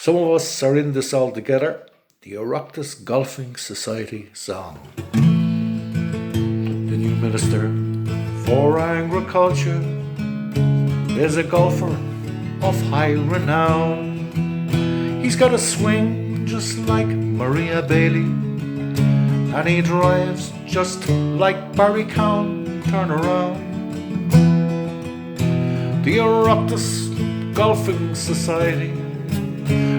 Some of us are in this all together. The Oireachtas Golfing Society song. The new minister for agriculture is a golfer of high renown. He's got a swing just like Maria Bailey, and he drives just like Barry Cowan. Turn around. The Oireachtas Golfing Society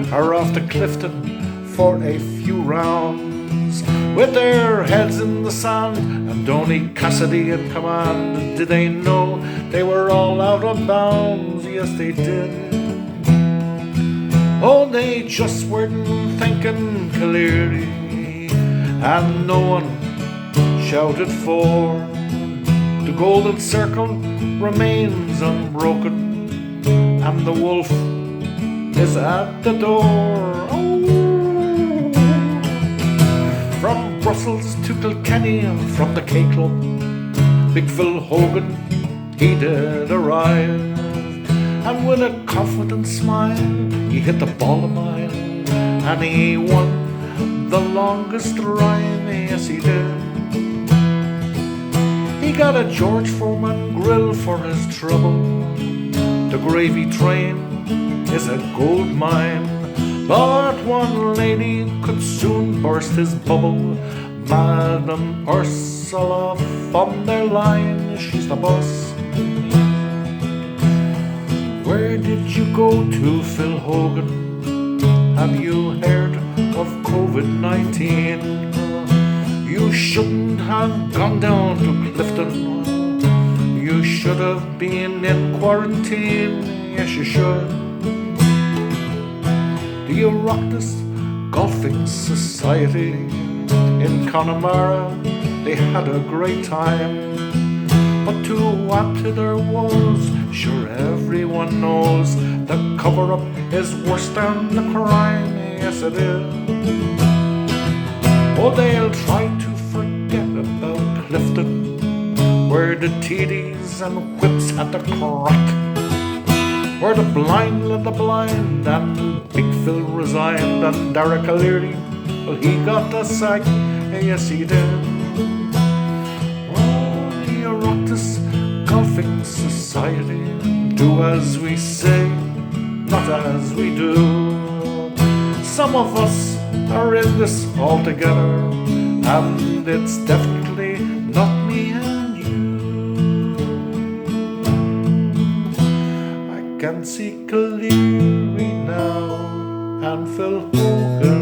are off to Clifton for a few rounds, with their heads in the sand and Donny Cassidy in command. Did they know they were all out of bounds? Yes, they did. Oh, they just weren't thinking clearly, and no one shouted for. The golden circle remains unbroken, and the wolf is at the door. Oh. From Brussels to Kilkenny, from the K Club, Big Phil Hogan, he did arrive, and with a confident smile he hit the ball a mile, and he won the longest drive. Yes, he did. He got a George Foreman grill for his trouble. The gravy train is a gold mine, but one lady could soon burst his bubble. Madam Ursula von der Leyen, she's the boss. Where did you go to, Phil Hogan? Have you heard of COVID-19? You shouldn't have gone down to Clifton. You should have been in quarantine. Yes, you should. The Oireachtas Golfing Society in Connemara, they had a great time, but to add to their woes, sure everyone knows the cover-up is worse than the crime. Yes, it is. Oh, they'll try to forget about Clifton, where the TDs and whips had the crack, where the blind led the blind, and Big Phil resigned, and Derek O'Leary, well, he got the sack. Yes, he did. Oh, the Oireachtas Golfing Society, do as we say, not as we do. Some of us are in this all together, and it's definitely not me and you. I can see clearly now, and Phil Hogan